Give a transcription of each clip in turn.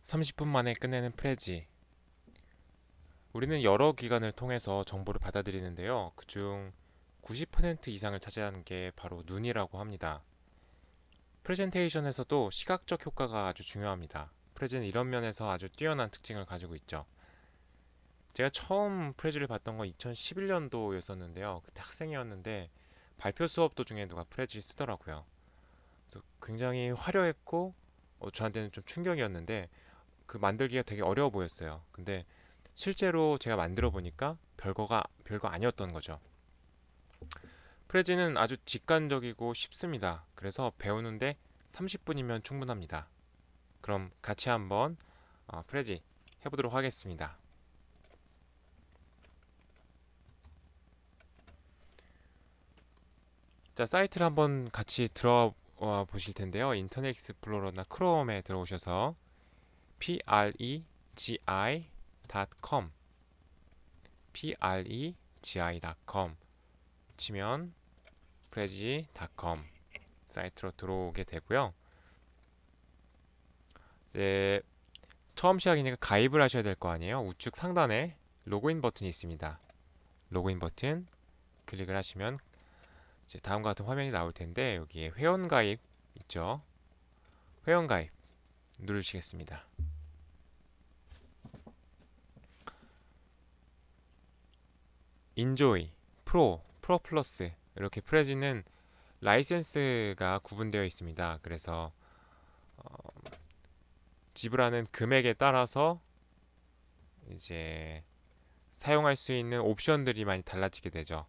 30분 만에 끝내는 프레지. 우리는 여러 기관을 통해서 정보를 받아들이는데요. 그중 90% 이상을 차지하는 게 바로 눈이라고 합니다. 프레젠테이션에서도 시각적 효과가 아주 중요합니다. 프레지는 이런 면에서 아주 뛰어난 특징을 가지고 있죠. 제가 처음 프레지를 봤던 건 2011년도였었는데요. 그때 학생이었는데 발표 수업 도중에 누가 프레지를 쓰더라고요. 그래서 굉장히 화려했고 저한테는 좀 충격이었는데 그 만들기가 되게 어려워 보였어요. 근데 실제로 제가 만들어 보니까 별거 아니었던 거죠. 프레지는 아주 직관적이고 쉽습니다. 그래서 배우는데 30분이면 충분합니다. 그럼 같이 한번 프레지 해보도록 하겠습니다. 자, 사이트를 한번 같이 들어와 보실 텐데요. 인터넷 익스플로러나 크롬에 들어오셔서 pregi.com pregi.com 치면 prezi.com 사이트로 들어오게 되고요. 이제 처음 시작이니까 가입을 하셔야 될 거 아니에요. 우측 상단에 로그인 버튼이 있습니다. 로그인 버튼 클릭을 하시면 이제 다음과 같은 화면이 나올 텐데 여기에 회원 가입 있죠. 회원 가입 누르시겠습니다. 인조이, 프로 플러스 이렇게 프레지는 라이센스가 구분되어 있습니다. 그래서 어, 지불하는 금액에 따라서 이제 사용할 수 있는 옵션들이 많이 달라지게 되죠.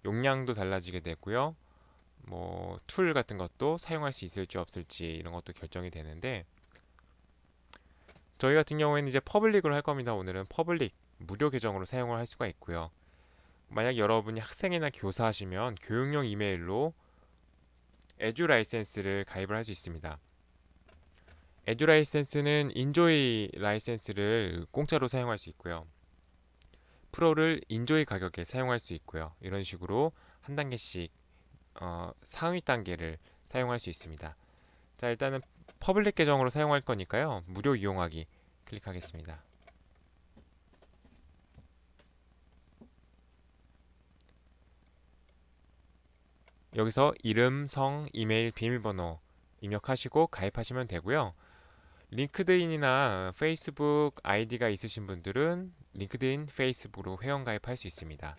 용량도 달라지게 되고요. 뭐 툴 같은 것도 사용할 수 있을지 없을지 이런 것도 결정이 되는데 저희 같은 경우에는 이제 퍼블릭으로 할 겁니다. 오늘은 퍼블릭 무료 계정으로 사용을 할 수가 있고요. 만약 여러분이 학생이나 교사하시면 교육용 이메일로 에듀 라이센스를 가입을 할 수 있습니다. 에듀 라이센스는 인조이 라이센스를 공짜로 사용할 수 있고요. 프로를 인조이 가격에 사용할 수 있고요. 이런 식으로 한 단계씩 상위 단계를 사용할 수 있습니다. 자, 일단은 퍼블릭 계정으로 사용할 거니까요. 무료 이용하기 클릭하겠습니다. 여기서 이름, 성, 이메일, 비밀번호 입력하시고 가입하시면 되고요. 링크드인이나 페이스북 아이디가 있으신 분들은 링크드인, 페이스북으로 회원 가입할 수 있습니다.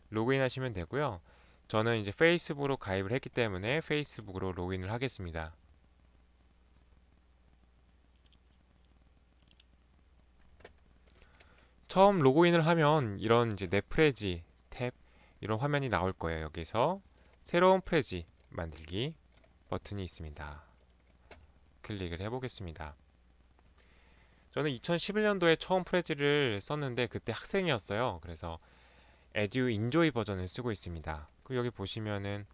로그인 하시면 되고요. 저는 이제 페이스북으로 가입을 했기 때문에 페이스북으로 로그인을 하겠습니다. 처음 로그인을 하면 이런 이제 내 프레지 탭 이런 화면이 나올 거예요. 여기서 새로운 프레지 만들기 버튼이 있습니다. 클릭을 해보겠습니다. 저는 2011년도에 처음 프레지를 썼는데 그때 학생이었어요. 그래서 에듀 인조이 버전을 쓰고 있습니다. 그리고 여기 보시면은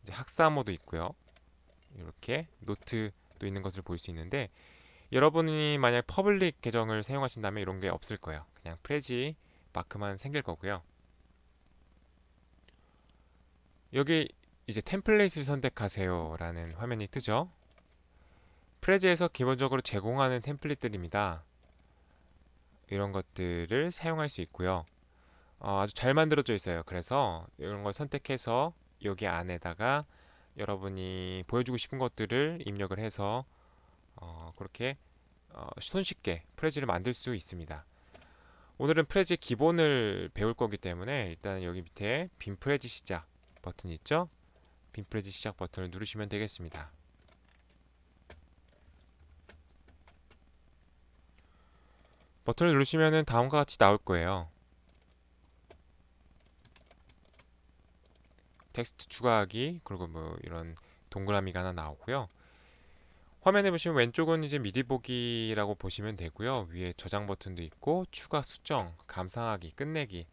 이제 학사모도 있고요. 이렇게 노트도 있는 것을 볼 수 있는데 여러분이 만약 퍼블릭 계정을 사용하신다면 이런 게 없을 거예요. 그냥 프레지 마크만 생길 거고요. 여기 이제 템플릿을 선택하세요 라는 화면이 뜨죠. 프레지에서 기본적으로 제공하는 템플릿들입니다. 이런 것들을 사용할 수 있고요. 아주 잘 만들어져 있어요. 그래서 이런 걸 선택해서 여기 안에다가 여러분이 보여주고 싶은 것들을 입력을 해서 그렇게 손쉽게 프레지를 만들 수 있습니다. 오늘은 프레지 기본을 배울 거기 때문에 일단 여기 밑에 빈 프레지 시작 버튼 있죠? 빈 프레지 시작 버튼을 누르시면 되겠습니다. 버튼을 누르시면 다음과 같이 나올 거예요. 텍스트 추가하기 그리고 뭐 이런 동그라미가 하나 나오고요. 화면에 보시면 왼쪽은 이제 미리 보기라고 보시면 되고요. 위에 저장 버튼도 있고 추가 수정, 감상하기, 끝내기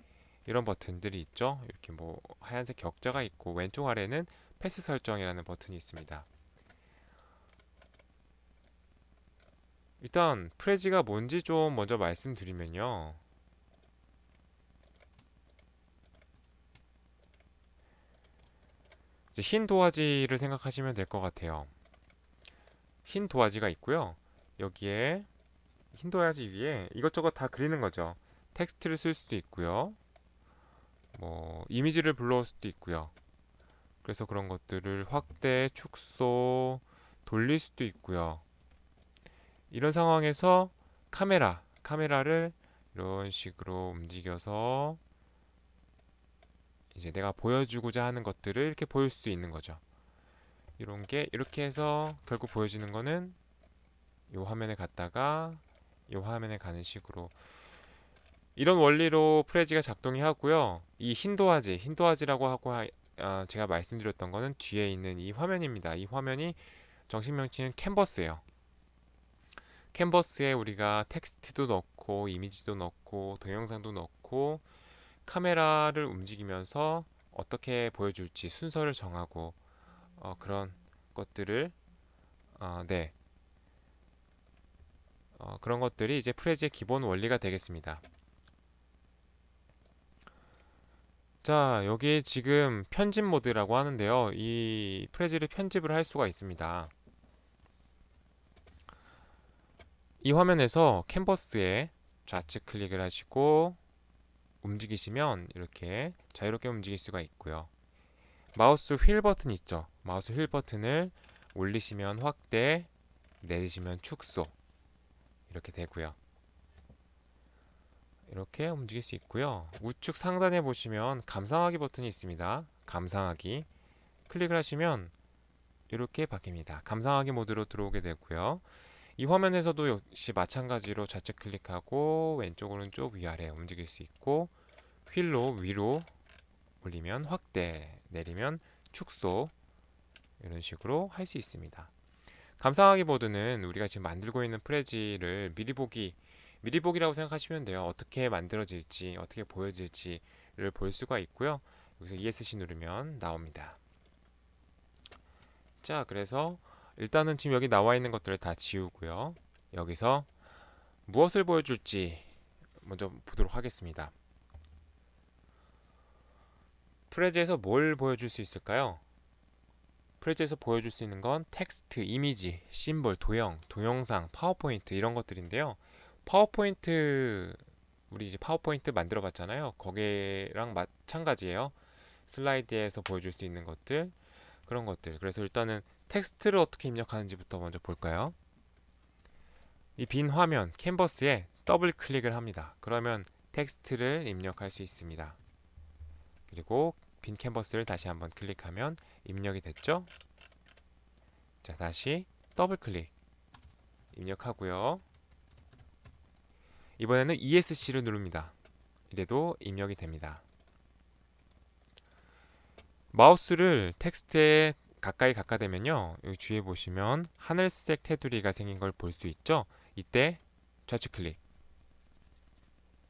이런 버튼들이 있죠. 이렇게 뭐 하얀색 격자가 있고 왼쪽 아래는 패스 설정이라는 버튼이 있습니다. 일단 프레지가 뭔지 좀 먼저 말씀드리면요. 이제 흰 도화지를 생각하시면 될 것 같아요. 흰 도화지가 있고요. 여기에 힌도하지 위에 이것저것 다 그리는 거죠. 텍스트를 쓸 수도 있고요. 뭐 이미지를 불러올 수도 있고요. 그래서 그런 것들을 확대, 축소, 돌릴 수도 있고요. 이런 상황에서 카메라를 이런 식으로 움직여서 이제 내가 보여주고자 하는 것들을 이렇게 보일 수 있는 거죠. 이런 게 이렇게 해서 결국 보여지는 거는 이 화면에 갔다가 이 화면에 가는 식으로 이런 원리로 프레지가 작동이 하고요. 이 힌도하지라고 하고 제가 말씀드렸던 거는 뒤에 있는 이 화면입니다. 이 화면이 정식 명칭은 캔버스예요. 캔버스에 우리가 텍스트도 넣고 이미지도 넣고 동영상도 넣고 카메라를 움직이면서 어떻게 보여줄지 순서를 정하고 그런 것들을 네, 그런 것들이 이제 프레지의 기본 원리가 되겠습니다. 자, 여기 지금 편집 모드라고 하는데요. 이 프레지를 편집을 할 수가 있습니다. 이 화면에서 캔버스에 좌측 클릭을 하시고 움직이시면 이렇게 자유롭게 움직일 수가 있고요. 마우스 휠 버튼 있죠? 마우스 휠 버튼을 올리시면 확대, 내리시면 축소 이렇게 되고요. 이렇게 움직일 수 있고요. 우측 상단에 보시면 감상하기 버튼이 있습니다. 감상하기 클릭을 하시면 이렇게 바뀝니다. 감상하기 모드로 들어오게 되고요. 이 화면에서도 역시 마찬가지로 좌측 클릭하고 왼쪽 오른쪽 위아래 움직일 수 있고 휠로 위로 올리면 확대, 내리면 축소 이런 식으로 할 수 있습니다. 감상하기 모드는 우리가 지금 만들고 있는 프레지를 미리 보기라고 생각하시면 돼요. 어떻게 만들어질지, 어떻게 보여질지를 볼 수가 있고요. 여기서 ESC 누르면 나옵니다. 자, 그래서 일단은 지금 여기 나와 있는 것들을 다 지우고요. 여기서 무엇을 보여줄지 먼저 보도록 하겠습니다. 프레지에서 뭘 보여줄 수 있을까요? 프레지에서 보여줄 수 있는 건 텍스트, 이미지, 심볼, 동영상, 파워포인트 이런 것들인데요. 파워포인트 우리 이제 파워포인트 만들어 봤잖아요. 거기랑 마찬가지예요. 슬라이드에서 보여줄 수 있는 것들 그런 것들. 그래서 일단은 텍스트를 어떻게 입력하는지부터 먼저 볼까요? 이 빈 화면 캔버스에 더블 클릭을 합니다. 그러면 텍스트를 입력할 수 있습니다. 그리고 빈 캔버스를 다시 한번 클릭하면 입력이 됐죠? 자, 다시 더블 클릭 입력하고요. 이번에는 ESC를 누릅니다. 이래도 입력이 됩니다. 마우스를 텍스트에 가까이 되면요. 여기 뒤에 보시면 하늘색 테두리가 생긴 걸 볼 수 있죠? 이때 좌측 클릭.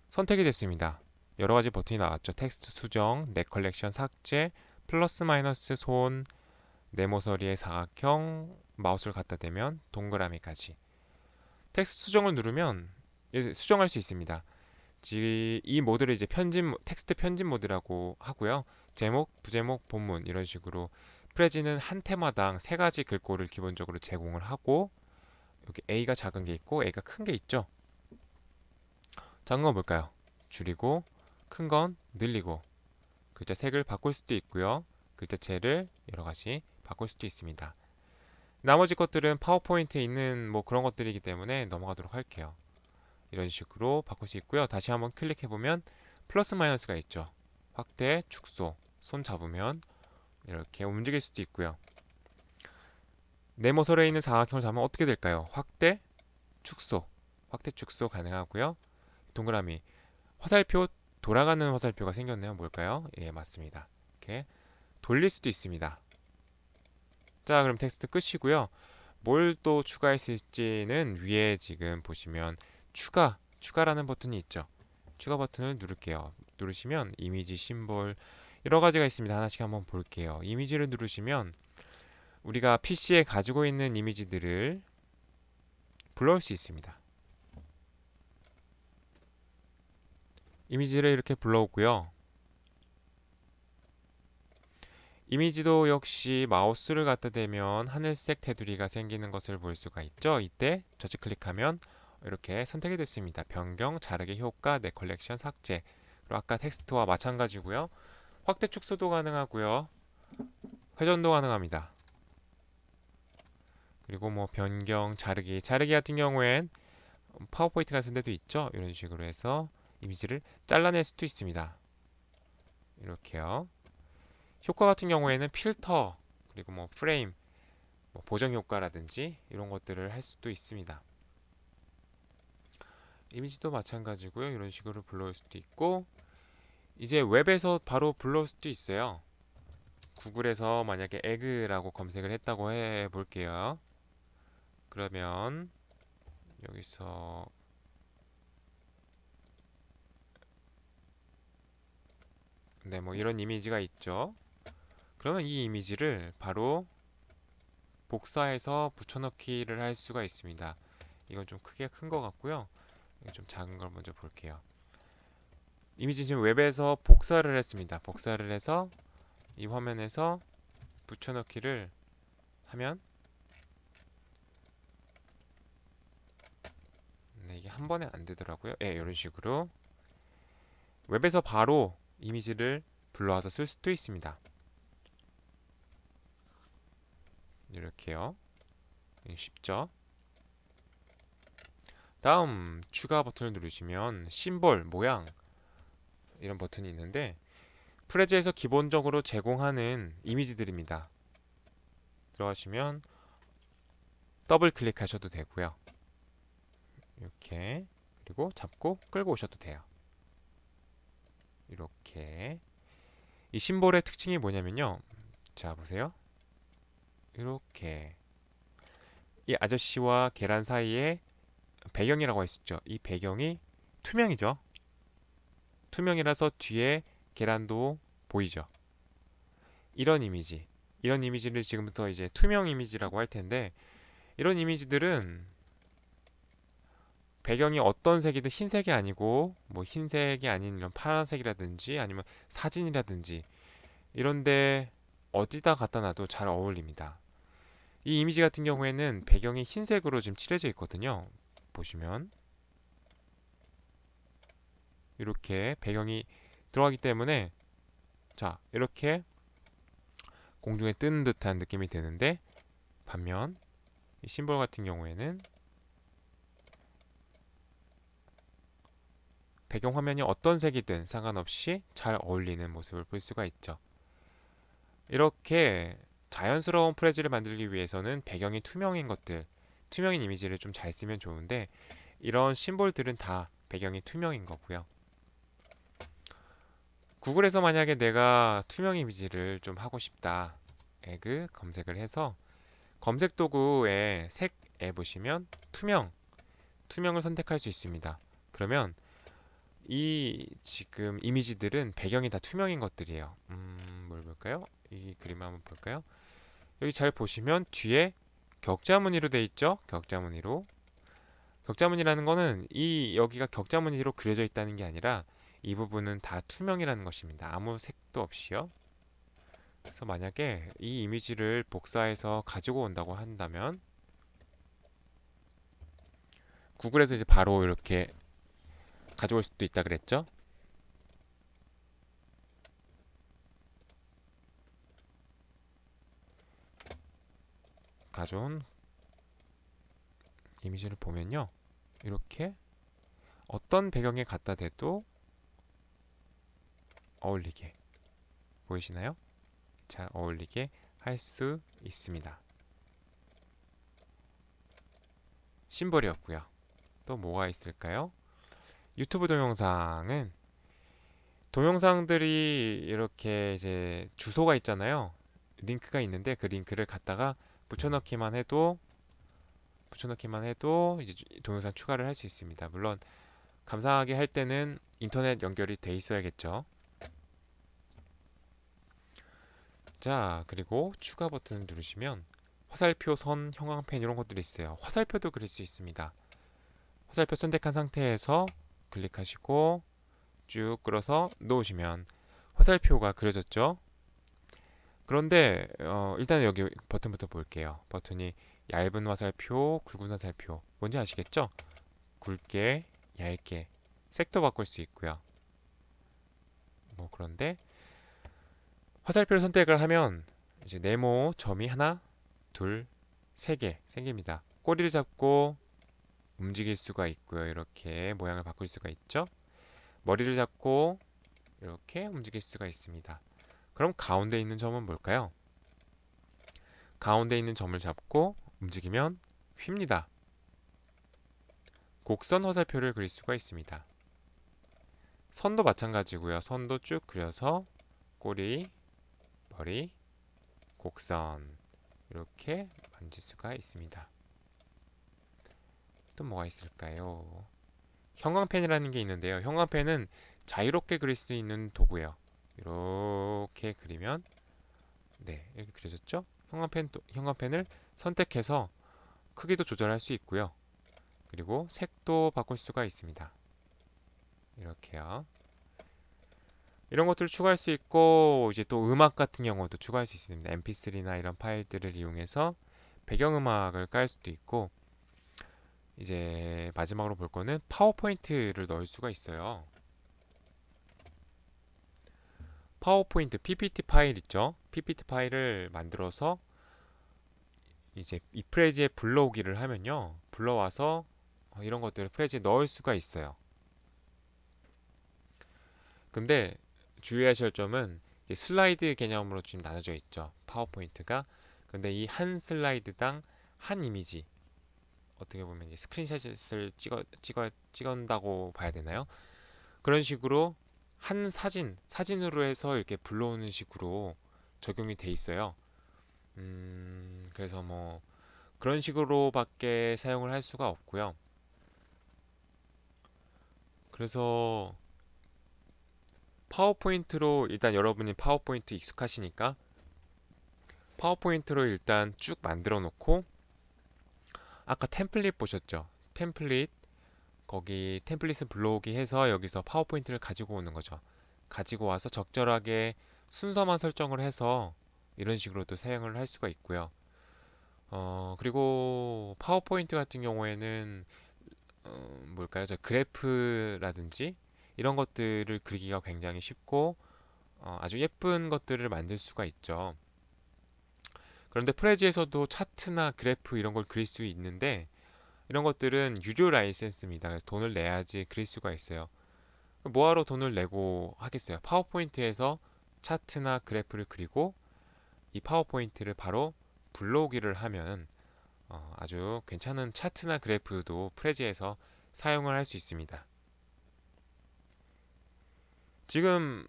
선택이 됐습니다. 여러 가지 버튼이 나왔죠. 텍스트 수정, 넷 컬렉션 삭제, 플러스 마이너스 손, 네모서리의 사각형, 마우스를 갖다 대면 동그라미까지. 텍스트 수정을 누르면 수정할 수 있습니다. 이 모드를 이제 텍스트 편집 모드라고 하고요. 제목, 부제목, 본문 이런 식으로 프레지는 한 테마당 세 가지 글꼴을 기본적으로 제공을 하고 여기 A가 작은 게 있고 A가 큰 게 있죠. 작은 건 뭘까요? 줄이고 큰 건 늘리고 글자 색을 바꿀 수도 있고요. 글자체를 여러 가지 바꿀 수도 있습니다. 나머지 것들은 파워포인트에 있는 뭐 그런 것들이기 때문에 넘어가도록 할게요. 이런 식으로 바꿀 수 있고요. 다시 한번 클릭해 보면 플러스 마이너스가 있죠. 확대, 축소, 손 잡으면 이렇게 움직일 수도 있고요. 네모설에 있는 사각형을 잡으면 어떻게 될까요? 확대, 축소 가능하고요. 동그라미, 화살표 돌아가는 화살표가 생겼네요. 뭘까요? 예, 맞습니다. 이렇게 돌릴 수도 있습니다. 자, 그럼 텍스트 끝이고요. 뭘 또 추가했을지는 위에 지금 보시면 추가라는 버튼이 있죠. 추가 버튼을 누를게요. 누르시면 이미지, 심볼 여러 가지가 있습니다. 하나씩 한번 볼게요. 이미지를 누르시면 우리가 PC에 가지고 있는 이미지들을 불러올 수 있습니다. 이미지를 이렇게 불러오고요. 이미지도 역시 마우스를 갖다 대면 하늘색 테두리가 생기는 것을 볼 수가 있죠. 이때 좌측 클릭하면 이렇게 선택이 됐습니다. 변경, 자르기 효과, 내 컬렉션, 삭제. 그리고 아까 텍스트와 마찬가지고요. 확대 축소도 가능하고요. 회전도 가능합니다. 그리고 뭐 변경, 자르기 같은 경우엔 파워포인트 같은 데도 있죠. 이런 식으로 해서 이미지를 잘라낼 수도 있습니다. 이렇게요. 효과 같은 경우에는 필터, 그리고 뭐 프레임, 뭐 보정 효과라든지 이런 것들을 할 수도 있습니다. 이미지도 마찬가지고요. 이런 식으로 불러올 수도 있고, 이제 웹에서 바로 불러올 수도 있어요. 구글에서 만약에 에그라고 검색을 했다고 해 볼게요. 그러면 여기서 네, 뭐 이런 이미지가 있죠. 그러면 이 이미지를 바로 복사해서 붙여넣기를 할 수가 있습니다. 이건 좀 크게 큰 것 같고요. 좀 작은 걸 먼저 볼게요. 이미지 지금 웹에서 복사를 했습니다. 복사를 해서 이 화면에서 붙여넣기를 하면 네, 이게 한 번에 안 되더라고요. 네, 이런 식으로 웹에서 바로 이미지를 불러와서 쓸 수도 있습니다. 이렇게요. 쉽죠? 다음 추가 버튼을 누르시면 심볼, 모양 이런 버튼이 있는데 프레즈에서 기본적으로 제공하는 이미지들입니다. 들어가시면 더블 클릭하셔도 되고요. 이렇게 그리고 잡고 끌고 오셔도 돼요. 이렇게 이 심볼의 특징이 뭐냐면요. 자 보세요. 이렇게 이 아저씨와 계란 사이에 배경이라고 했었죠. 이 배경이 투명이죠. 투명이라서 뒤에 계란도 보이죠. 이런 이미지, 이런 이미지를 지금부터 이제 투명 이미지라고 할 텐데 이런 이미지들은 배경이 어떤 색이든 흰색이 아니고 뭐 흰색이 아닌 이런 파란색이라든지 아니면 사진이라든지 이런데 어디다 갖다 놔도 잘 어울립니다. 이 이미지 같은 경우에는 배경이 흰색으로 지금 칠해져 있거든요. 보시면 이렇게 배경이 들어가기 때문에 자 이렇게 공중에 뜨는 듯한 느낌이 드는데 반면 이 심볼 같은 경우에는 배경 화면이 어떤 색이든 상관없이 잘 어울리는 모습을 볼 수가 있죠. 이렇게 자연스러운 프레즈를 만들기 위해서는 배경이 투명인 것들, 투명인 이미지를 좀 잘 쓰면 좋은데 이런 심볼들은 다 배경이 투명인 거고요. 구글에서 만약에 내가 투명 이미지를 좀 하고 싶다. 에그 검색을 해서 검색 도구에 색에 보시면 투명을 선택할 수 있습니다. 그러면 이 지금 이미지들은 배경이 다 투명인 것들이에요. 뭘 볼까요? 이 그림을 한번 볼까요? 여기 잘 보시면 뒤에 격자무늬로 돼 있죠? 격자무늬로. 격자무늬라는 거는 이 여기가 격자무늬로 그려져 있다는 게 아니라 이 부분은 다 투명이라는 것입니다. 아무 색도 없이요. 그래서 만약에 이 이미지를 복사해서 가지고 온다고 한다면 구글에서 이제 바로 이렇게 가져올 수도 있다 그랬죠? 가져온 이미지를 보면요. 이렇게 어떤 배경에 갖다 대도 어울리게 보이시나요? 잘 어울리게 할 수 있습니다. 심볼이었고요. 또 뭐가 있을까요? 유튜브 동영상은 동영상들이 이렇게 이제 주소가 있잖아요. 링크가 있는데 그 링크를 갖다가 붙여넣기만 해도 이제 동영상 추가를 할 수 있습니다. 물론 감상하게 할 때는 인터넷 연결이 돼 있어야겠죠. 자, 그리고 추가 버튼을 누르시면 화살표, 선, 형광펜 이런 것들이 있어요. 화살표도 그릴 수 있습니다. 화살표 선택한 상태에서 클릭하시고 쭉 끌어서 놓으시면 화살표가 그려졌죠. 그런데 일단 여기 버튼부터 볼게요. 버튼이 얇은 화살표, 굵은 화살표 뭔지 아시겠죠? 굵게, 얇게 색도 바꿀 수 있고요. 뭐 그런데 화살표를 선택을 하면 이제 네모 점이 하나, 둘, 세 개입니다. 꼬리를 잡고 움직일 수가 있고요. 이렇게 모양을 바꿀 수가 있죠. 머리를 잡고 이렇게 움직일 수가 있습니다. 그럼 가운데 있는 점은 뭘까요? 가운데 있는 점을 잡고 움직이면 휩니다. 곡선 화살표를 그릴 수가 있습니다. 선도 마찬가지고요. 선도 쭉 그려서 꼬리, 머리, 곡선 이렇게 만질 수가 있습니다. 또 뭐가 있을까요? 형광펜이라는 게 있는데요. 형광펜은 자유롭게 그릴 수 있는 도구예요. 이렇게 그리면 네, 이렇게 그려졌죠? 형광펜을 선택해서 크기도 조절할 수 있고요. 그리고 색도 바꿀 수가 있습니다. 이렇게요. 이런 것들을 추가할 수 있고 이제 또 음악 같은 경우도 추가할 수 있습니다. mp3나 이런 파일들을 이용해서 배경음악을 깔 수도 있고 이제 마지막으로 볼 거는 파워포인트를 넣을 수가 있어요. 파워포인트 PPT 파일 있죠? PPT 파일을 만들어서 이제 이 프레지에 불러오기를 하면요. 불러와서 이런 것들을 프레지에 넣을 수가 있어요. 근데 주의하셔야 할 점은 이제 슬라이드 개념으로 지금 나눠져 있죠. 파워포인트가. 근데 이 한 슬라이드당 한 이미지 어떻게 보면 이제 스크린샷을 찍은다고 봐야 되나요? 그런 식으로 한 사진으로 해서 이렇게 불러오는 식으로 적용이 돼 있어요. 그래서 뭐 그런 식으로밖에 사용을 할 수가 없고요. 그래서 파워포인트로 일단 여러분이 파워포인트 익숙하시니까 파워포인트로 일단 쭉 만들어 놓고 아까 템플릿 보셨죠? 템플릿 거기 템플릿을 불러오기 해서 여기서 파워포인트를 가지고 오는 거죠. 가지고 와서 적절하게 순서만 설정을 해서 이런 식으로도 사용을 할 수가 있고요. 그리고 파워포인트 같은 경우에는 뭘까요? 저 그래프라든지 이런 것들을 그리기가 굉장히 쉽고 아주 예쁜 것들을 만들 수가 있죠. 그런데 프레지에서도 차트나 그래프 이런 걸 그릴 수 있는데 이런 것들은 유료 라이센스입니다. 그래서 돈을 내야지 그릴 수가 있어요. 뭐하러 돈을 내고 하겠어요? 파워포인트에서 차트나 그래프를 그리고 이 파워포인트를 바로 불러오기를 하면 아주 괜찮은 차트나 그래프도 프레지에서 사용을 할 수 있습니다. 지금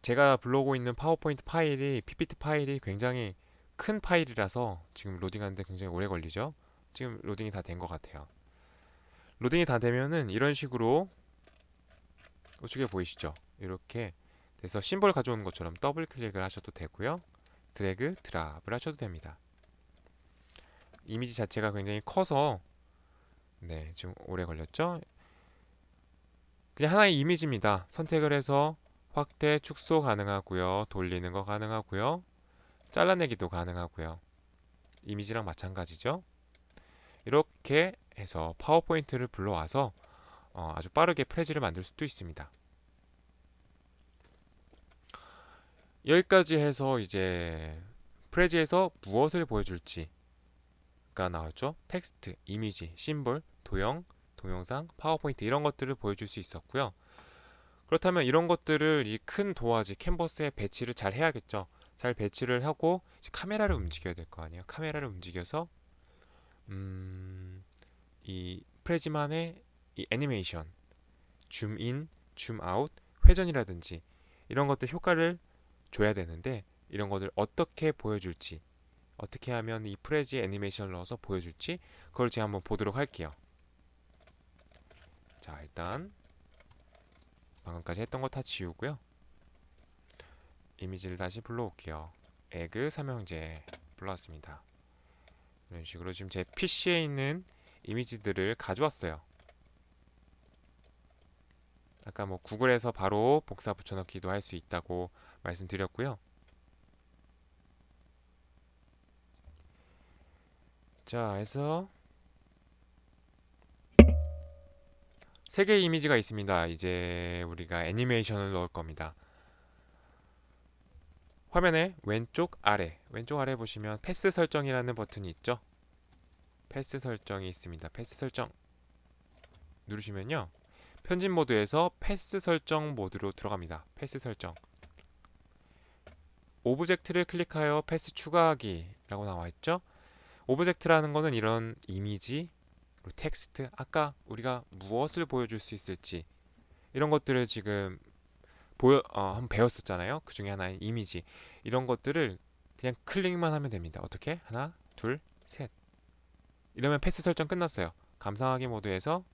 제가 불러오고 있는 파워포인트 파일이 PPT 파일이 굉장히 큰 파일이라서 지금 로딩하는데 굉장히 오래 걸리죠. 지금 로딩이 다 된 것 같아요. 로딩이 다 되면은 이런 식으로 우측에 보이시죠? 이렇게 돼서 심볼 가져오는 것처럼 더블 클릭을 하셔도 되고요. 드래그 드랍을 하셔도 됩니다. 이미지 자체가 굉장히 커서 네, 지금 오래 걸렸죠? 그냥 하나의 이미지입니다. 선택을 해서 확대, 축소 가능하고요. 돌리는 거 가능하고요. 잘라내기도 가능하고요. 이미지랑 마찬가지죠. 이렇게 해서 파워포인트를 불러와서 아주 빠르게 프레지를 만들 수도 있습니다. 여기까지 해서 이제 프레지에서 무엇을 보여줄지가 나왔죠. 텍스트, 이미지, 심볼, 도형, 동영상, 파워포인트 이런 것들을 보여줄 수 있었고요. 그렇다면 이런 것들을 이 큰 도화지 캔버스에 배치를 잘 해야겠죠. 잘 배치를 하고 이제 카메라를 움직여야 될 거 아니에요. 카메라를 움직여서 이 프레지만의 이 애니메이션, 줌인, 줌아웃, 회전이라든지 이런 것들 효과를 줘야 되는데 이런 것들 어떻게 보여줄지 어떻게 하면 이 프레지 애니메이션을 넣어서 보여줄지 그걸 제가 한번 보도록 할게요. 자, 일단 방금까지 했던 거 다 지우고요. 이미지를 다시 불러올게요. 에그 삼형제 불러왔습니다. 이런 식으로 지금 제 PC에 있는 이미지들을 가져왔어요. 아까 뭐 구글에서 바로 복사 붙여넣기도 할 수 있다고 말씀드렸고요. 자, 해서 세 개의 이미지가 있습니다. 이제 우리가 애니메이션을 넣을 겁니다. 화면의 왼쪽 아래 보시면 패스 설정이라는 버튼이 있죠. 패스 설정이 있습니다. 패스 설정 누르시면요, 편집 모드에서 패스 설정 모드로 들어갑니다. 패스 설정. 오브젝트를 클릭하여 패스 추가하기 라고 나와 있죠. 오브젝트라는 거는 이런 이미지, 그리고 텍스트, 아까 우리가 무엇을 보여줄 수 있을지 이런 것들을 지금 한번 배웠었잖아요. 그 중에 하나의 이미지, 이런 것들을 그냥 클릭만 하면 됩니다. 어떻게? 하나, 둘, 셋. 이러면 패스 설정 끝났어요. 감상하기 모드에서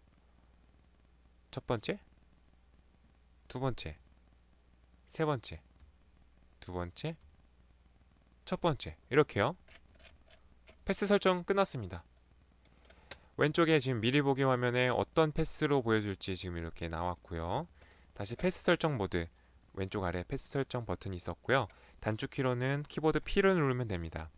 첫 번째, 두 번째, 세 번째, 두 번째, 첫 번째, 이렇게요. 패스 설정 끝났습니다. 왼쪽에 지금 미리 보기 화면에 어떤 패스로 보여줄지 지금 이렇게 나왔고요. 다시 패스 설정 모드, 왼쪽 아래 패스 설정 버튼이 있었고요. 단축키로는 키보드 P를 누르면 됩니다.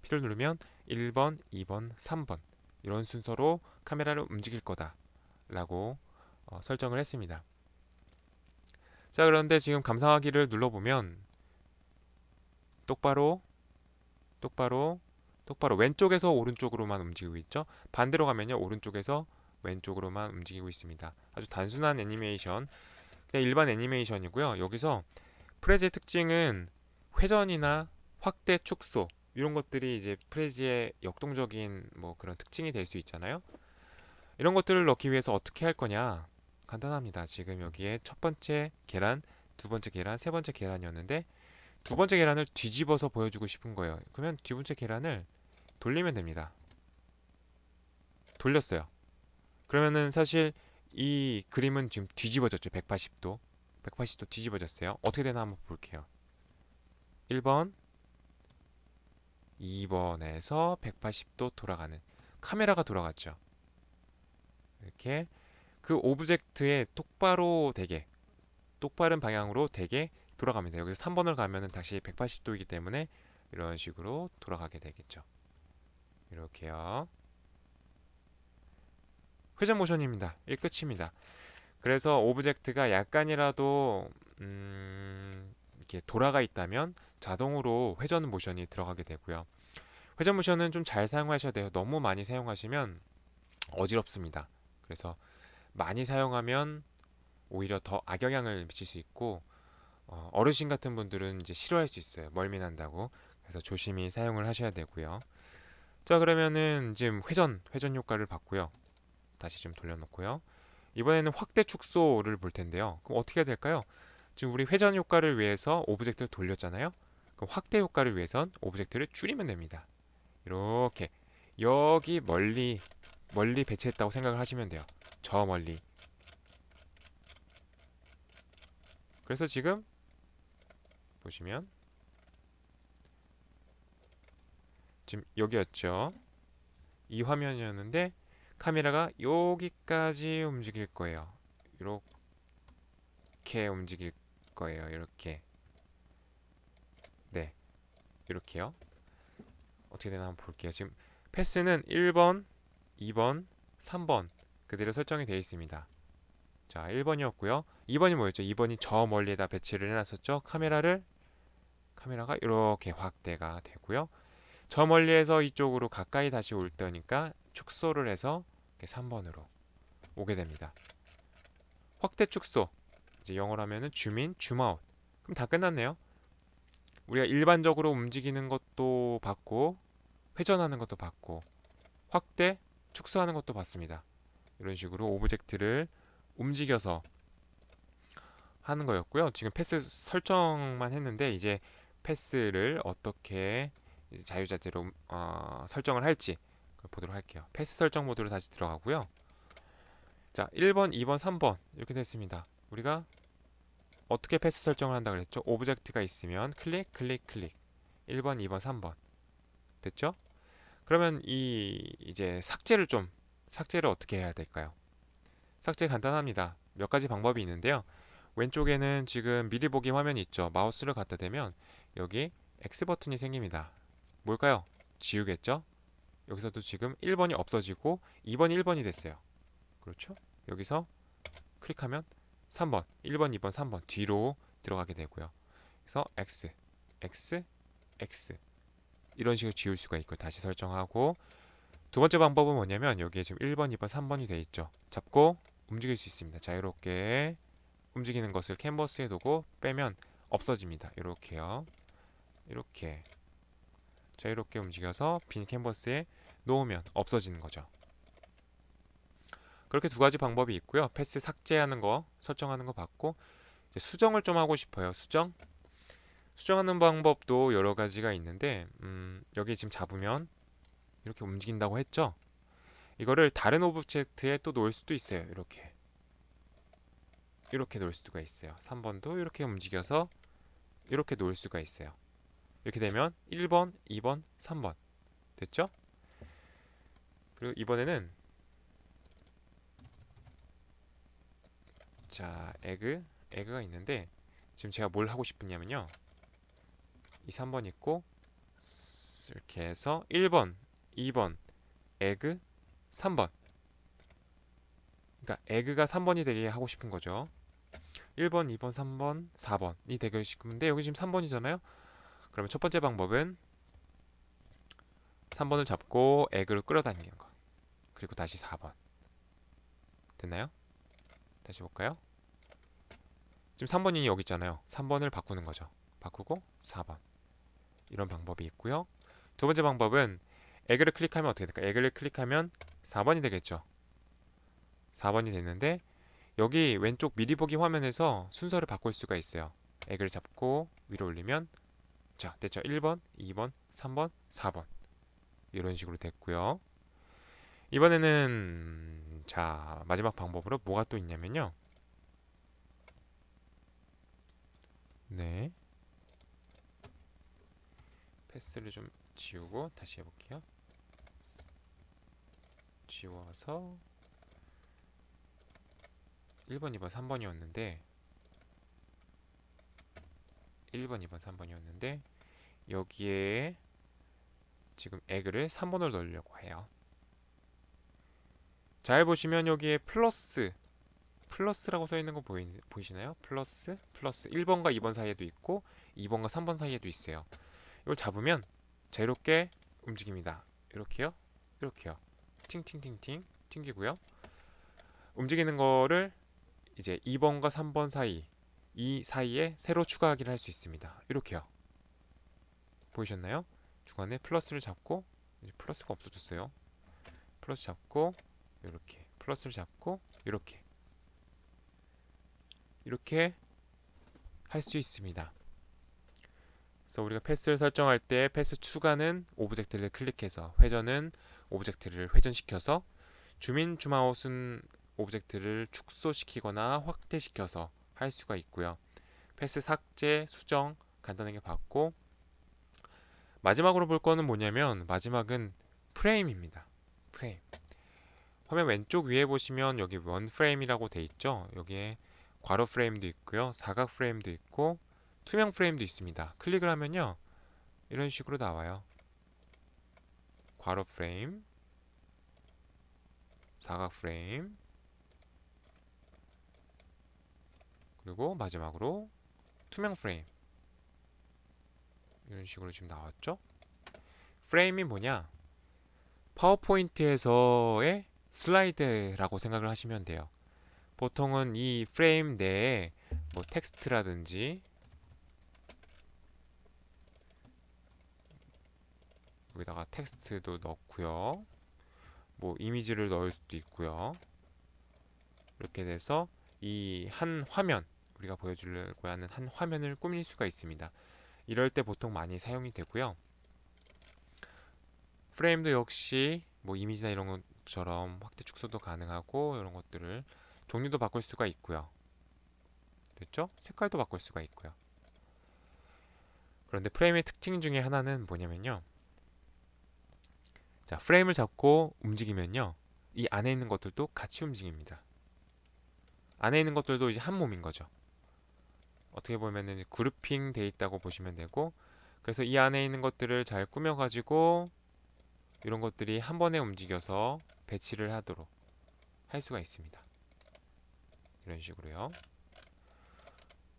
P를 누르면 1번, 2번, 3번 이런 순서로 카메라를 움직일 거다 라고 설정을 했습니다. 자, 그런데 지금 감상하기를 눌러보면 똑바로 왼쪽에서 오른쪽으로만 움직이고 있죠. 반대로 가면요, 오른쪽에서 왼쪽으로만 움직이고 있습니다. 아주 단순한 애니메이션, 그냥 일반 애니메이션이고요. 여기서 프레지의 특징은 회전이나 확대, 축소 이런 것들이 이제 프레지의 역동적인 뭐 그런 특징이 될 수 있잖아요. 이런 것들을 넣기 위해서 어떻게 할 거냐? 간단합니다. 지금 여기에 첫 번째 계란, 두 번째 계란, 세 번째 계란이었는데 두 번째 계란을 뒤집어서 보여주고 싶은 거예요. 그러면 두 번째 계란을 돌리면 됩니다. 돌렸어요. 그러면은 사실 이 그림은 지금 뒤집어졌죠. 180도. 180도 뒤집어졌어요. 어떻게 되나 한번 볼게요. 1번, 2번에서 180도 돌아가는 카메라가 돌아갔죠. 이렇게 그 오브젝트에 똑바른 방향으로 되게 돌아갑니다. 여기서 3번을 가면은 다시 180도이기 때문에 이런 식으로 돌아가게 되겠죠. 이렇게요. 회전 모션입니다. 이게 끝입니다. 그래서 오브젝트가 약간이라도 이렇게 돌아가 있다면 자동으로 회전 모션이 들어가게 되고요. 회전 모션은 좀 잘 사용하셔야 돼요. 너무 많이 사용하시면 어지럽습니다. 그래서 많이 사용하면 오히려 더 악영향을 미칠 수 있고, 어르신 같은 분들은 이제 싫어할 수 있어요. 멀미 난다고. 그래서 조심히 사용을 하셔야 되고요. 자, 그러면은 지금 회전 효과를 봤고요. 다시 좀 돌려놓고요. 이번에는 확대 축소를 볼 텐데요. 그럼 어떻게 해야 될까요? 지금 우리 회전 효과를 위해서 오브젝트를 돌렸잖아요. 그럼 확대 효과를 위해선 오브젝트를 줄이면 됩니다. 이렇게 여기 멀리 배치했다고 생각을 하시면 돼요. 저 멀리. 그래서 지금 보시면 지금 여기였죠. 이 화면이었는데 카메라가 여기까지 움직일 거예요. 이렇게 움직일 거예요. 이렇게. 네, 이렇게요. 어떻게 되나 한번 볼게요. 지금 패스는 1번, 2번, 3번 그대로 설정이 되어 있습니다. 자, 1번이었고요. 2번이 뭐였죠? 2번이 저 멀리에다 배치를 해놨었죠. 카메라가 이렇게 확대가 되고요. 저 멀리에서 이쪽으로 가까이 다시 올 때니까 축소를 해서 3번으로 오게 됩니다. 확대 축소, 이제 영어로 하면은 줌인, 줌아웃. 그럼 다 끝났네요. 우리가 일반적으로 움직이는 것도 봤고, 회전하는 것도 봤고, 확대, 축소하는 것도 봤습니다. 이런 식으로 오브젝트를 움직여서 하는 거였고요. 지금 패스 설정만 했는데 이제 패스를 어떻게 자유자재로 설정을 할지 보도록 할게요. 패스 설정 모드로 다시 들어가고요. 자, 1번, 2번, 3번 이렇게 됐습니다. 우리가 어떻게 패스 설정을 한다 그랬죠? 오브젝트가 있으면 클릭, 클릭, 클릭. 1번, 2번, 3번. 됐죠? 그러면 이제 삭제를 어떻게 해야 될까요? 삭제 간단합니다. 몇 가지 방법이 있는데요. 왼쪽에는 지금 미리 보기 화면이 있죠. 마우스를 갖다 대면 여기 X 버튼이 생깁니다. 뭘까요? 지우겠죠? 여기서도 지금 1번이 없어지고 2번이 1번이 됐어요. 그렇죠? 여기서 클릭하면 3번, 1번, 2번, 3번 뒤로 들어가게 되고요. 그래서 X, X, X 이런 식으로 지울 수가 있고 다시 설정하고 두 번째 방법은 뭐냐면 여기에 지금 1번, 2번, 3번이 되어 있죠. 잡고 움직일 수 있습니다. 자유롭게 움직이는 것을 캔버스에 두고 빼면 없어집니다. 이렇게요. 이렇게 자유롭게 움직여서 빈 캔버스에 놓으면 없어지는 거죠. 그렇게 두 가지 방법이 있고요. 패스 삭제하는 거, 설정하는 거 봤고 이제 수정을 좀 하고 싶어요. 수정하는 방법도 여러 가지가 있는데 여기 지금 잡으면 이렇게 움직인다고 했죠. 이거를 다른 오브젝트에 또 놓을 수도 있어요. 이렇게 놓을 수가 있어요. 3번도 이렇게 움직여서 이렇게 놓을 수가 있어요. 이렇게 되면 1번, 2번, 3번 됐죠? 그리고 이번에는 자, 에그가 있는데 지금 제가 뭘 하고 싶으냐면요. 이 3번 있고 이렇게 해서 1번, 2번, 에그, 3번. 그러니까 에그가 3번이 되게 하고 싶은 거죠. 1번, 2번, 3번, 4번이 되고 싶은데 여기 지금 3번이잖아요. 그러면 첫 번째 방법은 3번을 잡고 에그를 끌어당기는 거. 그리고 다시 4번. 됐나요? 다시 볼까요? 지금 3번이 여기 있잖아요. 3번을 바꾸는 거죠. 바꾸고 4번. 이런 방법이 있고요. 두 번째 방법은 에그를 클릭하면 어떻게 될까? 에그를 클릭하면 4번이 되겠죠. 4번이 됐는데 여기 왼쪽 미리 보기 화면에서 순서를 바꿀 수가 있어요. 에그를 잡고 위로 올리면 자, 됐죠. 1번, 2번, 3번, 4번. 이런 식으로 됐고요. 이번에는 자, 마지막 방법으로 뭐가 또 있냐면요. 네. 패스를 좀 지우고 다시 해볼게요. 지워서 1번, 2번, 3번이었는데 1번, 2번, 3번이었는데 여기에 지금 에그를 3번으로 넣으려고 해요. 잘 보시면 여기에 플러스라고 써 있는 거 보이시나요? 플러스 1번과 2번 사이에도 있고 2번과 3번 사이에도 있어요. 이걸 잡으면 자유롭게 움직입니다. 이렇게요. 팅팅팅팅 튕기고요. 움직이는 거를 이제 2번과 3번 이 사이에 세로 추가하기를 할 수 있습니다. 이렇게요. 보이셨나요? 중간에 플러스를 잡고 이제 플러스가 없어졌어요. 플러스 잡고 이렇게 플러스를 잡고 이렇게 할 수 있습니다. 그래서 우리가 패스를 설정할 때 패스 추가는 오브젝트를 클릭해서 회전은 오브젝트를 회전시켜서 줌인 줌아웃은 오브젝트를 축소시키거나 확대시켜서 할 수가 있고요. 패스 삭제, 수정 간단하게 봤고 마지막으로 볼 거는 뭐냐면 마지막은 프레임입니다. 프레임. 화면 왼쪽 위에 보시면 여기 원 프레임이라고 돼 있죠. 여기에 괄호 프레임도 있고요. 사각 프레임도 있고 투명 프레임도 있습니다. 클릭을 하면요. 이런 식으로 나와요. 괄호 프레임, 사각 프레임, 그리고 마지막으로 투명 프레임. 이런 식으로 지금 나왔죠. 프레임이 뭐냐? 파워포인트에서의 슬라이드라고 생각을 하시면 돼요. 보통은 이 프레임 내에 뭐 텍스트라든지 여기다가 텍스트도 넣고요. 뭐 이미지를 넣을 수도 있고요. 이렇게 돼서 이 한 화면 우리가 보여주려고 하는 한 화면을 꾸밀 수가 있습니다. 이럴 때 보통 많이 사용이 되고요. 프레임도 역시 뭐 이미지나 이런 것처럼 확대 축소도 가능하고 이런 것들을 종류도 바꿀 수가 있고요. 됐죠? 색깔도 바꿀 수가 있고요. 그런데 프레임의 특징 중에 하나는 뭐냐면요. 자, 프레임을 잡고 움직이면요. 이 안에 있는 것들도 같이 움직입니다. 안에 있는 것들도 이제 한 몸인 거죠. 어떻게 보면은 그룹핑 돼 있다고 보시면 되고 그래서 이 안에 있는 것들을 잘 꾸며 가지고 이런 것들이 한 번에 움직여서 배치를 하도록 할 수가 있습니다. 이런 식으로요.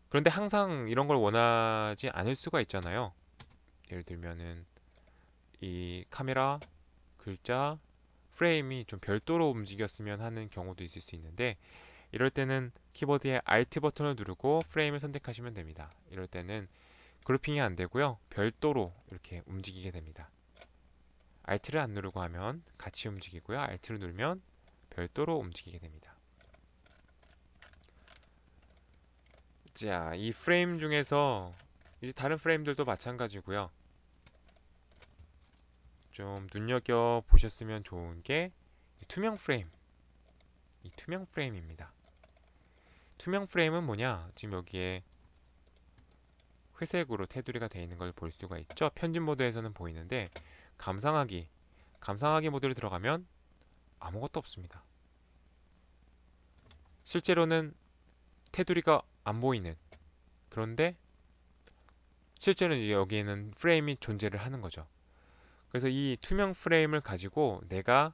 그런데 항상 이런 걸 원하지 않을 수가 있잖아요. 예를 들면은 이 카메라, 글자, 프레임이 좀 별도로 움직였으면 하는 경우도 있을 수 있는데, 이럴 때는 키보드의 Alt 버튼을 누르고 프레임을 선택하시면 됩니다. 이럴 때는 그룹핑이 안 되고요. 별도로 이렇게 움직이게 됩니다. Alt를 안 누르고 하면 같이 움직이고요. Alt를 누르면 별도로 움직이게 됩니다. 자, 이 프레임 중에서 이제 다른 프레임들도 마찬가지고요. 좀 눈여겨 보셨으면 좋은 게 투명 프레임. 이 투명 프레임입니다. 투명 프레임은 뭐냐? 지금 여기에 회색으로 테두리가 되어 있는 걸 볼 수가 있죠. 편집 모드에서는 보이는데 감상하기 모드를 들어가면 아무것도 없습니다. 실제로는 테두리가 안 보이는, 그런데 실제로는 이제 여기에는 프레임이 존재를 하는 거죠. 그래서 이 투명 프레임을 가지고 내가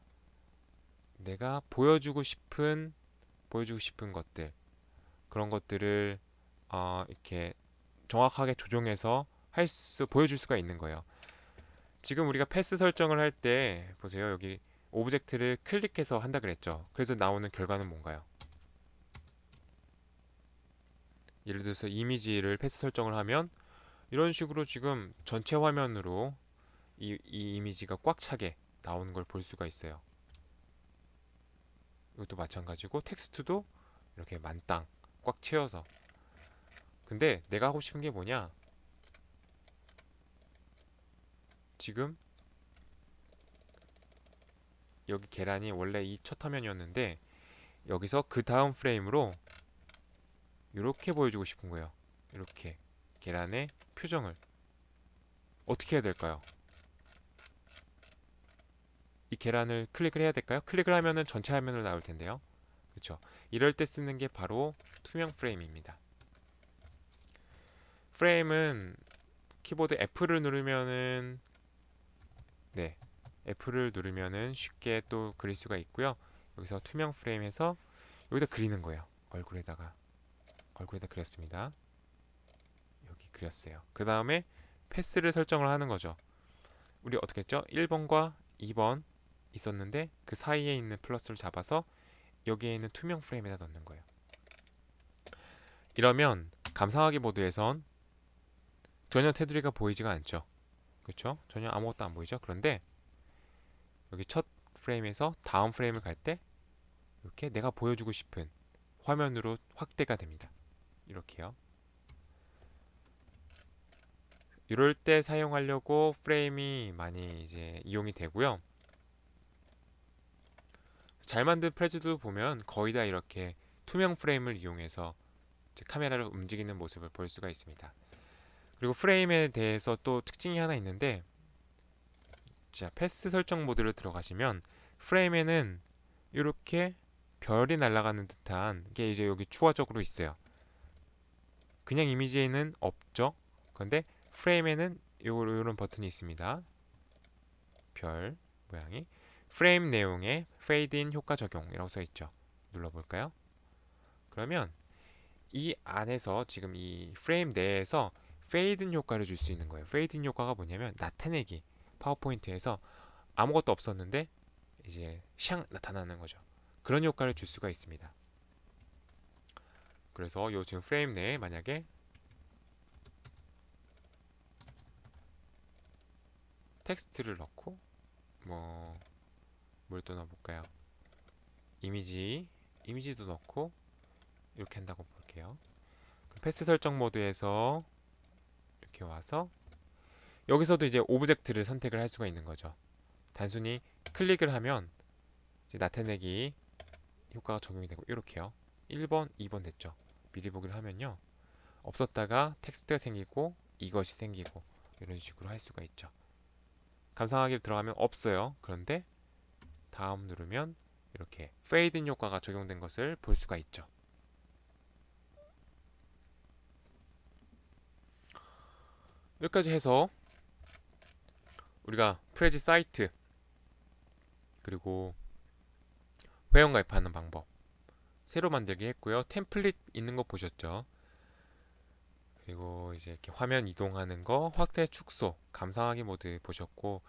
보여주고 싶은 것들, 그런 것들을 이렇게 정확하게 조정해서 보여줄 수가 있는 거예요. 지금 우리가 패스 설정을 할 때 보세요. 여기 오브젝트를 클릭해서 한다 그랬죠. 그래서 나오는 결과는 뭔가요? 예를 들어서 이미지를 패스 설정을 하면 이런 식으로 지금 전체 화면으로 이 이미지가 꽉 차게 나오는 걸 볼 수가 있어요. 이것도 마찬가지고 텍스트도 이렇게 만땅 꽉 채워서. 근데 내가 하고 싶은 게 뭐냐? 지금 여기 계란이 원래 이 첫 화면이었는데 여기서 그 다음 프레임으로 이렇게 보여주고 싶은 거예요. 이렇게 계란의 표정을 어떻게 해야 될까요? 이 계란을 클릭을 해야 될까요? 클릭을 하면은 전체 화면으로 나올 텐데요. 그렇죠? 이럴 때 쓰는 게 바로 투명 프레임입니다. 프레임은 키보드 F를 누르면은 네, F를 누르면은 쉽게 또 그릴 수가 있고요. 여기서 투명 프레임에서 여기다 그리는 거예요. 얼굴에다 그렸습니다. 여기 그렸어요. 그 다음에 패스를 설정을 하는 거죠. 우리 어떻게 했죠? 1번과 2번 있었는데 그 사이에 있는 플러스를 잡아서 여기에 있는 투명 프레임에다 넣는 거예요. 이러면 감상하기 모드에선 전혀 테두리가 보이지가 않죠. 그렇죠? 전혀 아무것도 안 보이죠. 그런데 여기 첫 프레임에서 다음 프레임을 갈 때 이렇게 내가 보여주고 싶은 화면으로 확대가 됩니다. 이렇게요. 이럴 때 사용하려고 프레임이 많이 이제 이용이 되고요. 잘 만든 프레즈도 보면 거의 다 이렇게 투명 프레임을 이용해서 카메라를 움직이는 모습을 볼 수가 있습니다. 그리고 프레임에 대해서 또 특징이 하나 있는데, 자, 패스 설정 모드를 들어가시면 프레임에는 이렇게 별이 날아가는 듯한 게 이제 여기 추가적으로 있어요. 그냥 이미지에는 없죠. 그런데 프레임에는 요런 버튼이 있습니다. 별 모양이 프레임 내용에 페이드 인 효과 적용이라고 써 있죠. 눌러볼까요? 그러면 이 안에서 지금 이 프레임 내에서 페이드 인 효과를 줄 수 있는 거예요. 페이드 인 효과가 뭐냐면 나타내기. 파워포인트에서 아무것도 없었는데 이제 샹 나타나는 거죠. 그런 효과를 줄 수가 있습니다. 그래서 요 지금 프레임 내에 만약에 텍스트를 넣고 뭘 또 넣어볼까요? 이미지도 넣고 이렇게 한다고 볼게요. 패스 설정 모드에서 이렇게 와서 여기서도 이제 오브젝트를 선택을 할 수가 있는 거죠. 단순히 클릭을 하면 이제 나타내기 효과가 적용이 되고 이렇게요. 1번, 2번 됐죠. 미리 보기를 하면요. 없었다가 텍스트가 생기고 이것이 생기고 이런 식으로 할 수가 있죠. 감상하기를 들어가면 없어요. 그런데 다음 누르면 이렇게 페이드 인 효과가 적용된 것을 볼 수가 있죠. 여기까지 해서 우리가 프레지 사이트 그리고 회원가입하는 방법 새로 만들기 했고요. 템플릿 있는 거 보셨죠? 그리고 이제 이렇게 화면 이동하는 거, 확대, 축소, 감상하기 모드 보셨고,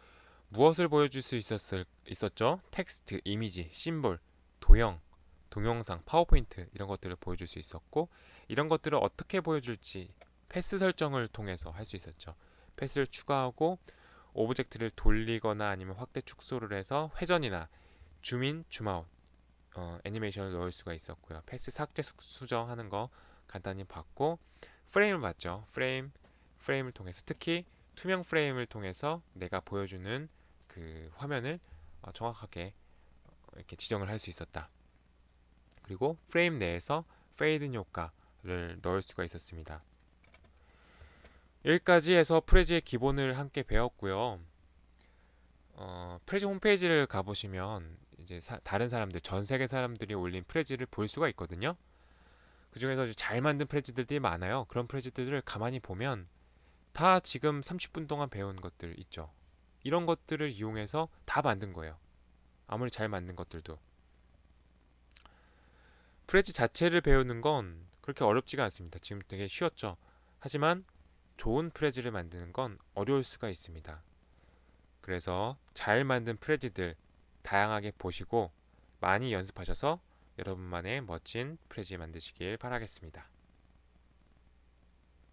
무엇을 보여줄 수 있었죠? 텍스트, 이미지, 심볼, 도형, 동영상, 파워포인트 이런 것들을 보여줄 수 있었고, 이런 것들을 어떻게 보여줄지 패스 설정을 통해서 할 수 있었죠. 패스를 추가하고 오브젝트를 돌리거나 아니면 확대 축소를 해서 회전이나 줌인, 줌아웃 애니메이션을 넣을 수가 있었고요. 패스 삭제 수정하는 거 간단히 봤고, 프레임을 봤죠. 프레임을 통해서 특히 투명 프레임을 통해서 내가 보여주는 그 화면을 정확하게 이렇게 지정을 할 수 있었다. 그리고 프레임 내에서 페이드 효과를 넣을 수가 있었습니다. 여기까지 해서 프레지의 기본을 함께 배웠고요. 프레지 홈페이지를 가보시면 이제 다른 사람들, 전 세계 사람들이 올린 프레지를 볼 수가 있거든요. 그 중에서 잘 만든 프레지들이 많아요. 그런 프레지들을 가만히 보면 다 지금 30분 동안 배운 것들 있죠. 이런 것들을 이용해서 다 만든 거예요. 아무리 잘 만든 것들도. 프레지 자체를 배우는 건 그렇게 어렵지가 않습니다. 지금 되게 쉬웠죠. 하지만 좋은 프레지를 만드는 건 어려울 수가 있습니다. 그래서 잘 만든 프레지들 다양하게 보시고 많이 연습하셔서 여러분만의 멋진 프레지 만드시길 바라겠습니다.